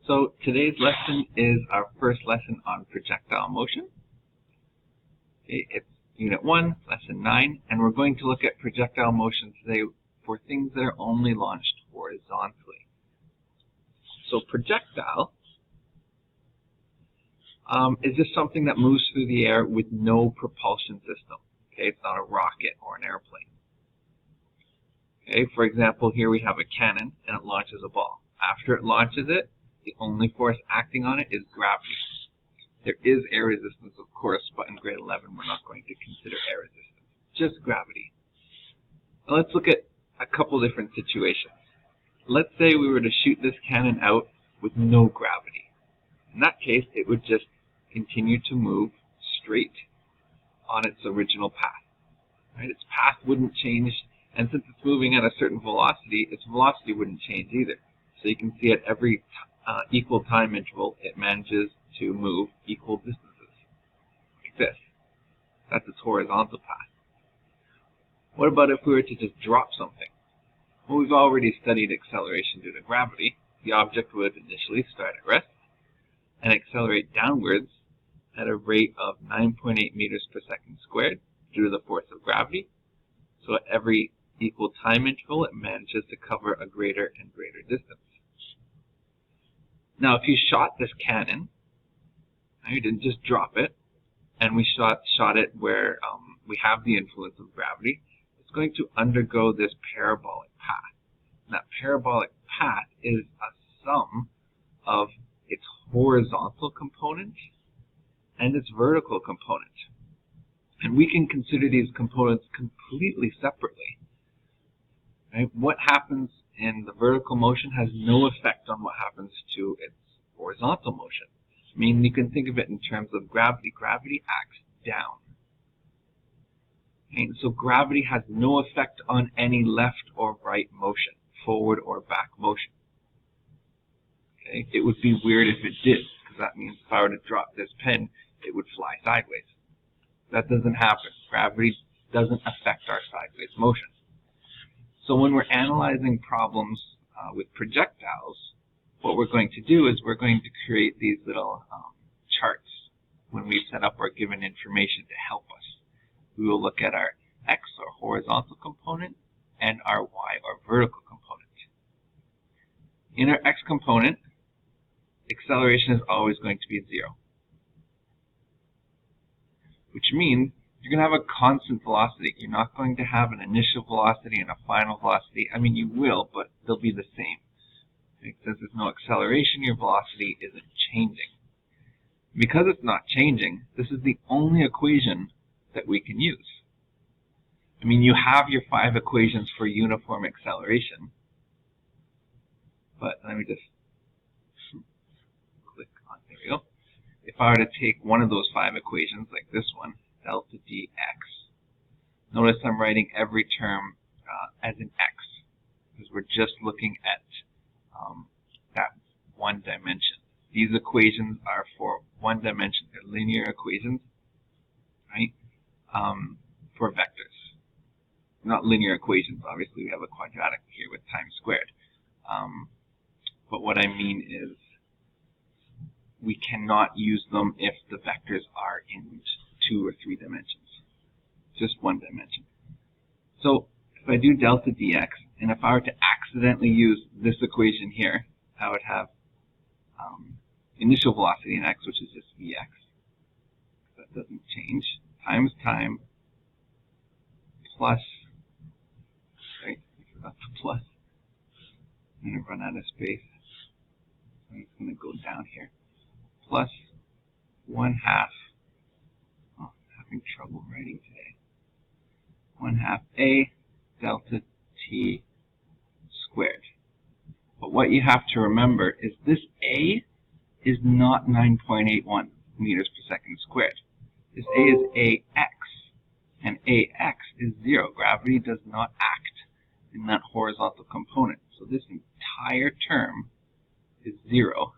So today's lesson is our first lesson on projectile motion. Okay, it's Unit 1, Lesson 9, and we're going to look at projectile motion today for things that are only launched horizontally. So projectile is just something that moves through the air with no propulsion system. Okay, it's not a rocket or an airplane. Okay, for example, here we have a cannon and it launches a ball. After it launches it, the only force acting on it is gravity. There is air resistance, of course, but in grade 11 we're not going to consider air resistance, just gravity. Now let's look at a couple different situations. Let's say we were to shoot this cannon out with no gravity. In that case, it would just continue to move straight on its original path. Right? Its path wouldn't change, and since it's moving at a certain velocity, its velocity wouldn't change either. So you can see at every equal time interval, it manages to move equal distances, like this. That's its horizontal path. What about if we were to just drop something? Well, we've already studied acceleration due to gravity. The object would initially start at rest and accelerate downwards at a rate of 9.8 meters per second squared due to the force of gravity. So at every equal time interval, it manages to cover a greater and greater distance. Now, if you shot this cannon, you didn't just drop it, and we shot it where we have the influence of gravity, it's going to undergo this parabolic path. And that parabolic path is a sum of its horizontal component and its vertical component. And we can consider these components completely separately. Right? What happens in the vertical motion has no effect on what happens to its horizontal motion. I mean, you can think of it in terms of gravity. Gravity acts down. Okay? So gravity has no effect on any left or right motion, forward or back motion. Okay? It would be weird if it did, because that means if I were to drop this pen, it would fly sideways. That doesn't happen. Gravity doesn't affect our sideways motion. So when we're analyzing problems with projectiles, what we're going to do is we're going to create these little charts when we set up our given information to help us. We will look at our x or horizontal component and our y or vertical component. In our x component, acceleration is always going to be 0, which means you're going to have a constant velocity. You're not going to have an initial velocity and a final velocity. I mean, you will, but they'll be the same. Okay? Since there's no acceleration, your velocity isn't changing. Because it's not changing, this is the only equation that we can use. I mean, you have your 5 equations for uniform acceleration, but let me just click on, there we go. If I were to take one of those 5 equations, like this one, delta dx, notice I'm writing every term as an x, because we're just looking at that one dimension. These equations are for one dimension. They're linear equations, right, for vectors. Not linear equations, obviously. We have a quadratic here with times squared. But what I mean is we cannot use them if the vectors are in 2 or 3 dimensions, just one dimension. So if I do delta dx, and if I were to accidentally use this equation here, I would have initial velocity in x, which is just vx. That doesn't change, times time, plus, sorry, that's the plus. I'm going to run out of space. So I'm going to go down here. Plus 1/2, oh, I'm having trouble writing today, 1/2 a delta t squared. But what you have to remember is this a is not 9.81 meters per second squared. This a is ax, and ax is 0. Gravity does not act in that horizontal component. So this entire term is 0.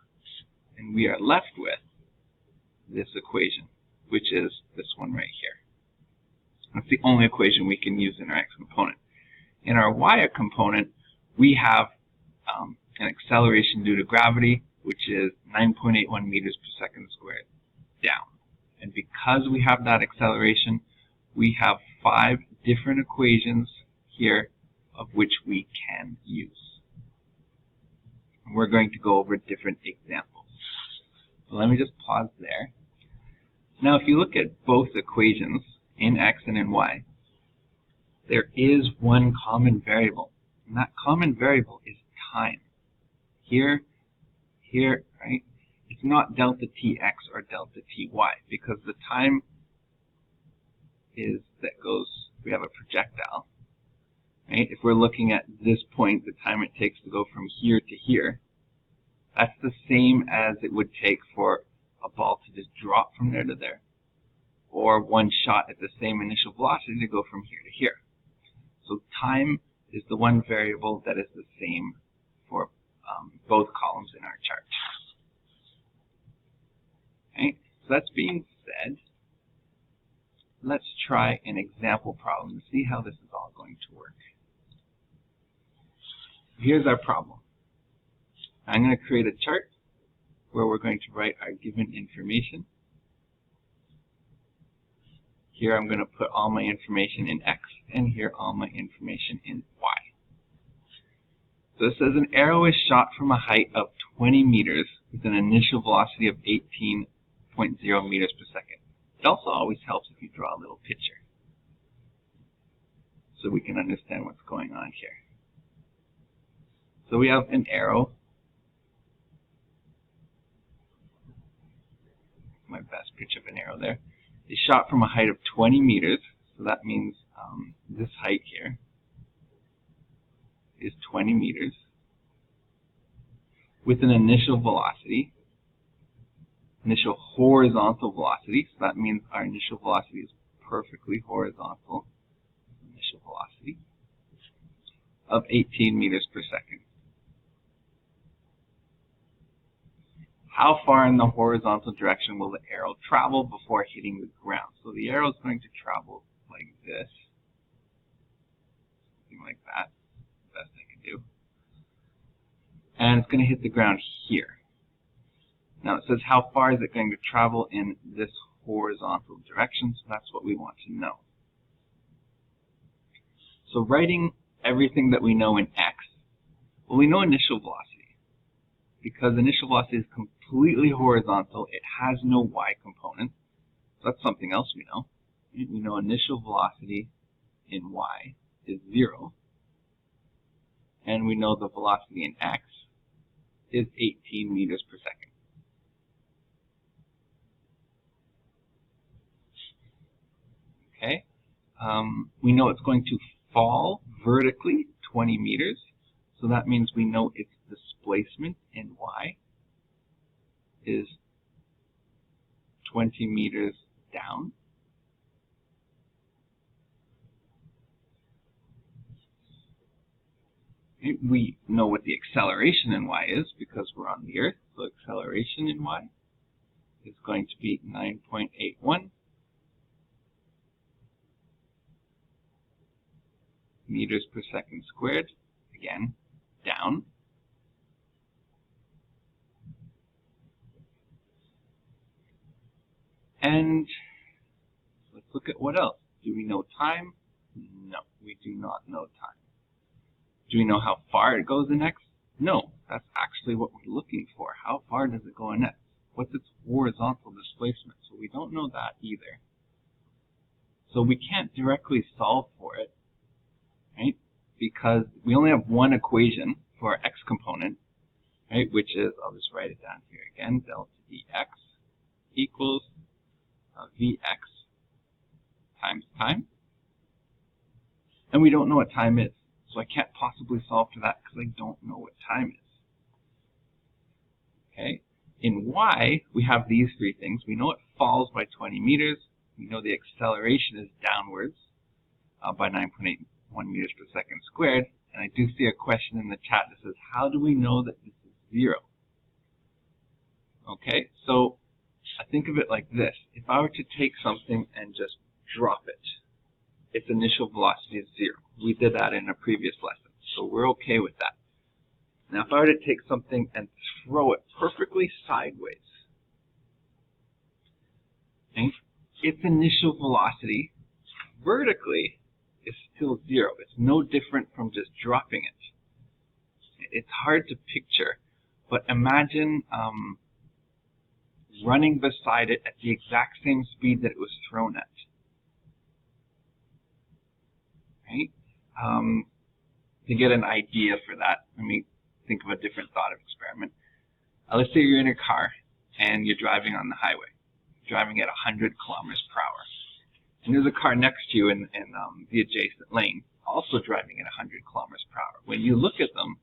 And we are left with this equation, which is this one right here. That's the only equation we can use in our x component. In our y component, we have an acceleration due to gravity, which is 9.81 meters per second squared, down. And because we have that acceleration, we have 5 different equations here of which we can use. And we're going to go over different examples. So let me just pause there. Now, if you look at both equations, in x and in y, there is one common variable. And that common variable is time. Here, right? It's not delta tx or delta ty, because the time is that goes, we have a projectile. Right? If we're looking at this point, the time it takes to go from here to here, that's the same as it would take for a ball to just drop from there to there, or one shot at the same initial velocity to go from here to here. So time is the one variable that is the same for both columns in our chart. Okay? So that's being said, let's try an example problem to see how this is all going to work. Here's our problem. I'm going to create a chart where we're going to write our given information. Here I'm going to put all my information in x, and here all my information in y. So it says an arrow is shot from a height of 20 meters with an initial velocity of 18.0 meters per second. It also always helps if you draw a little picture so we can understand what's going on here. So we have an arrow. My best picture of an arrow there. It's shot from a height of 20 meters, so that means this height here is 20 meters, with an initial velocity, initial horizontal velocity, so that means our initial velocity is perfectly horizontal, initial velocity, of 18 meters per second. How far in the horizontal direction will the arrow travel before hitting the ground? So the arrow is going to travel like this, something like that, best I can do. And it's going to hit the ground here. Now it says how far is it going to travel in this horizontal direction, so that's what we want to know. So writing everything that we know in x, well, we know initial velocity. Because initial velocity is completely horizontal, it has no y component. So that's something else we know. We know initial velocity in y is 0. And we know the velocity in x is 18 meters per second. Okay. We know it's going to fall vertically 20 meters. So that means we know its displacement in y is 20 meters down. We know what the acceleration in y is because we're on the Earth. So acceleration in y is going to be 9.81 meters per second squared. Again, down. And let's look at what else. Do we know time? No, we do not know time. Do we know how far it goes in x? No, that's actually what we're looking for. How far does it go in x? What's its horizontal displacement? So we don't know that either. So we can't directly solve for it, right? Because we only have one equation for our x component, right? Which is, I'll just write it down here again, delta dx equals Vx times time. And we don't know what time is, so I can't possibly solve for that because I don't know what time is. Okay. In y, we have these three things. We know it falls by 20 meters. We know the acceleration is downwards by 9.81 meters per second squared. And I do see a question in the chat that says, how do we know that this is 0? Okay, so I think of it like this. If I were to take something and just drop it, its initial velocity is 0. We did that in a previous lesson, so we're okay with that. Now, if I were to take something and throw it perfectly sideways, okay, its initial velocity vertically is still 0. It's no different from just dropping it. It's hard to picture, but imagine running beside it at the exact same speed that it was thrown at. Right? To get an idea for that, let me think of a different thought experiment. Let's say you're in a car and you're driving on the highway, driving at 100 kilometers per hour. And there's a car next to you in the adjacent lane, also driving at 100 kilometers per hour. When you look at them,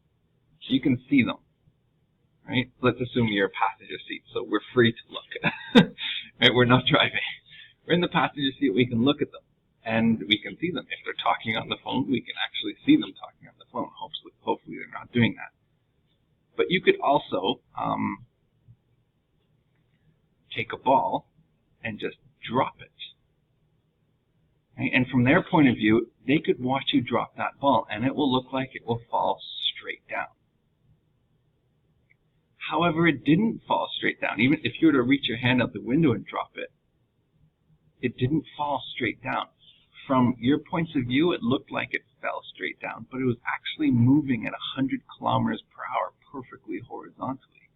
you can see them. Right? Let's assume you're a passenger seat, so we're free to look. Right? We're not driving. We're in the passenger seat, we can look at them, and we can see them. If they're talking on the phone, we can actually see them talking on the phone. Hopefully they're not doing that. But you could also take a ball and just drop it. Right? And from their point of view, they could watch you drop that ball, and it will look like it will fall straight down. However, it didn't fall straight down. Even if you were to reach your hand out the window and drop it, it didn't fall straight down. From your points of view, it looked like it fell straight down, but it was actually moving at 100 kilometers per hour perfectly horizontally.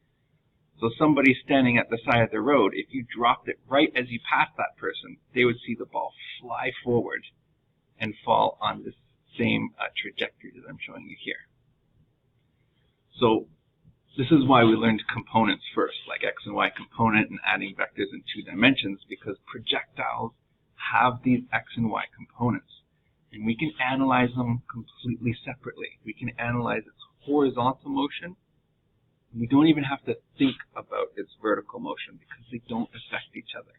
So somebody standing at the side of the road, if you dropped it right as you passed that person, they would see the ball fly forward and fall on this same trajectory that I'm showing you here. So this is why we learned components first, like X and Y component and adding vectors in 2 dimensions, because projectiles have these X and Y components. And we can analyze them completely separately. We can analyze its horizontal motion. And we don't even have to think about its vertical motion because they don't affect each other.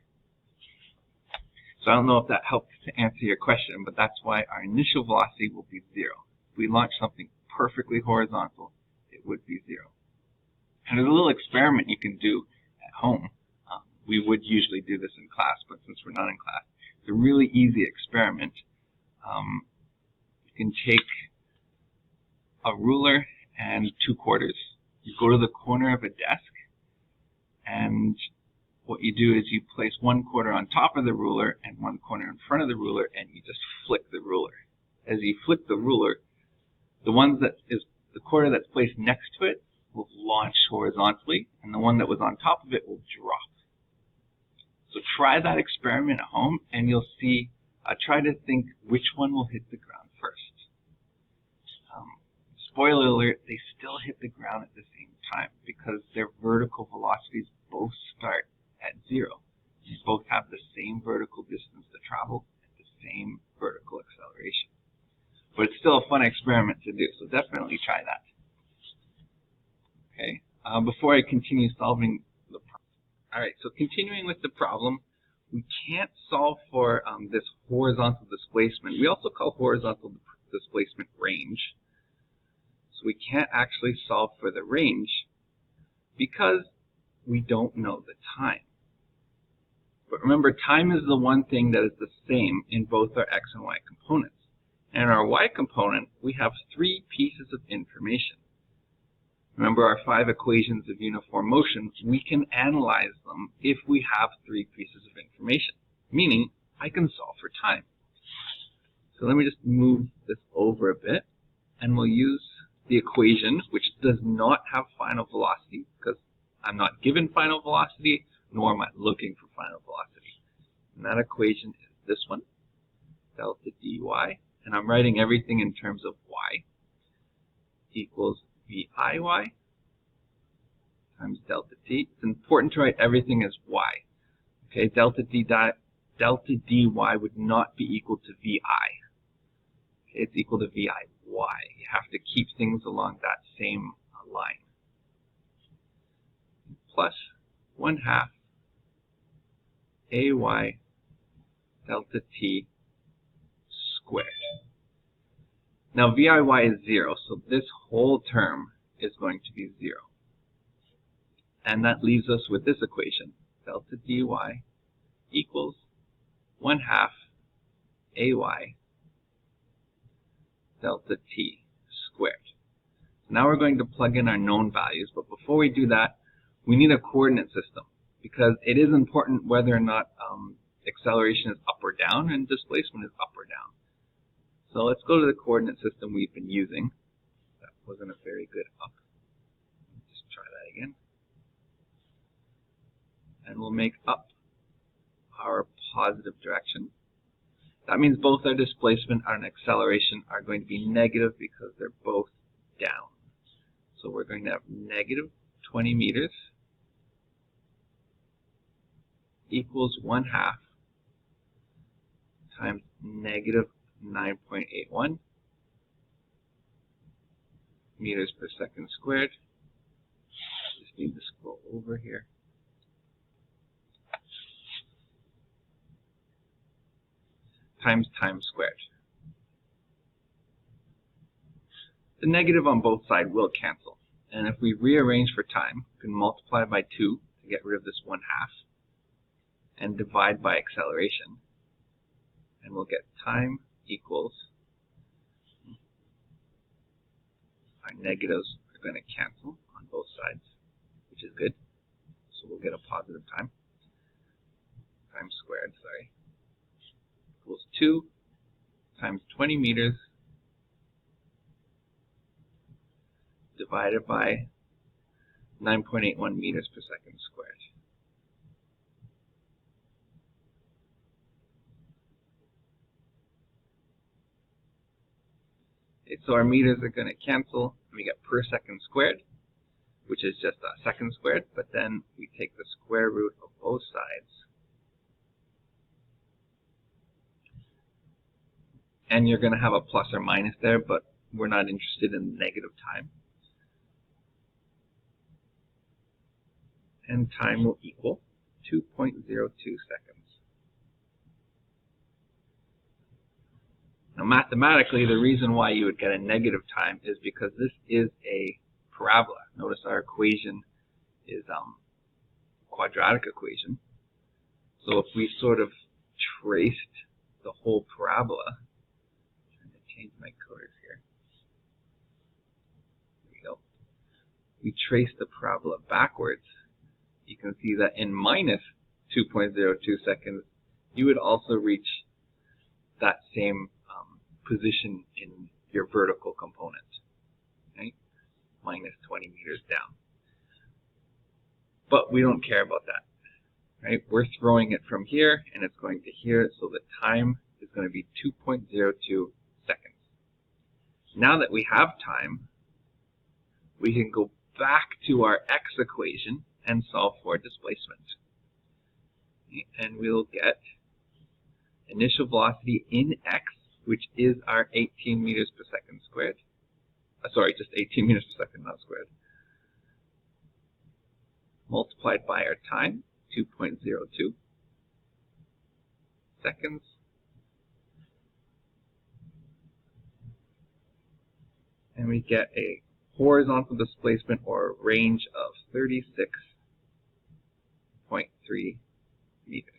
So I don't know if that helped to answer your question, but that's why our initial velocity will be 0. If we launch something perfectly horizontal, it would be 0. And there's a little experiment you can do at home. We would usually do this in class, but since we're not in class, it's a really easy experiment. You can take a ruler and 2 quarters. You go to the corner of a desk, and what you do is you place 1 quarter on top of the ruler and 1 corner in front of the ruler, and you just flick the ruler. As you flick the ruler, the quarter that's placed next to it will launch horizontally, and the one that was on top of it will drop. So try that experiment at home, and you'll see, try to think which one will hit the ground first. Spoiler alert, they still hit the ground at the same time because their vertical velocities both start at 0. They both have the same vertical distance to travel at the same vertical acceleration. But it's still a fun experiment to do, so definitely try that. Okay, before I continue solving the problem. Alright, so continuing with the problem, we can't solve for this horizontal displacement. We also call horizontal displacement range. So we can't actually solve for the range because we don't know the time. But remember, time is the one thing that is the same in both our X and Y components. And in our Y component, we have 3 pieces of information. Remember our 5 equations of uniform motion, we can analyze them if we have 3 pieces of information, meaning I can solve for time. So let me just move this over a bit, and we'll use the equation, which does not have final velocity, because I'm not given final velocity, nor am I looking for final velocity. And that equation is this one, delta dy, and I'm writing everything in terms of y, equals VIY times delta t. It's important to write everything as y. Okay, delta dy would not be equal to VI. Okay, it's equal to VIY. You have to keep things along that same line. Plus 1/2 AY delta t squared. Now VIY is 0, so this whole term is going to be 0. And that leaves us with this equation, delta dy equals 1/2 AY delta t squared. So now we're going to plug in our known values, but before we do that, we need a coordinate system because it is important whether or not acceleration is up or down and displacement is up or down. So let's go to the coordinate system we've been using. That wasn't a very good up. Let's try that again. And we'll make up our positive direction. That means both our displacement and acceleration are going to be negative because they're both down. So we're going to have negative 20 meters equals 1/2 times negative 9.81 meters per second squared. Just need to scroll over here. Times time squared. The negative on both sides will cancel. And if we rearrange for time, we can multiply by 2 to get rid of this 1/2 and divide by acceleration. And we'll get time equals, our negatives are going to cancel on both sides, which is good. So we'll get a positive time squared, equals 2 times 20 meters divided by 9.81 meters per second squared. Okay, so our meters are going to cancel, and we get per second squared, which is just a second squared, but then we take the square root of both sides. And you're going to have a plus or minus there, but we're not interested in negative time. And time will equal 2.02 seconds. Now mathematically, the reason why you would get a negative time is because this is a parabola. Notice our equation is a quadratic equation. So if we sort of traced the whole parabola, I'm going to change my colors here. There we go. We trace the parabola backwards. You can see that in minus 2.02 seconds, you would also reach that same position in your vertical component, right? Minus 20 meters down. But we don't care about that, right? We're throwing it from here, and it's going to here, so the time is going to be 2.02 seconds. Now that we have time, we can go back to our x equation and solve for displacement. And we'll get initial velocity in x, which is our 18 meters per second squared. Sorry, just 18 meters per second, not squared. Multiplied by our time, 2.02 seconds. And we get a horizontal displacement or range of 36.3 meters.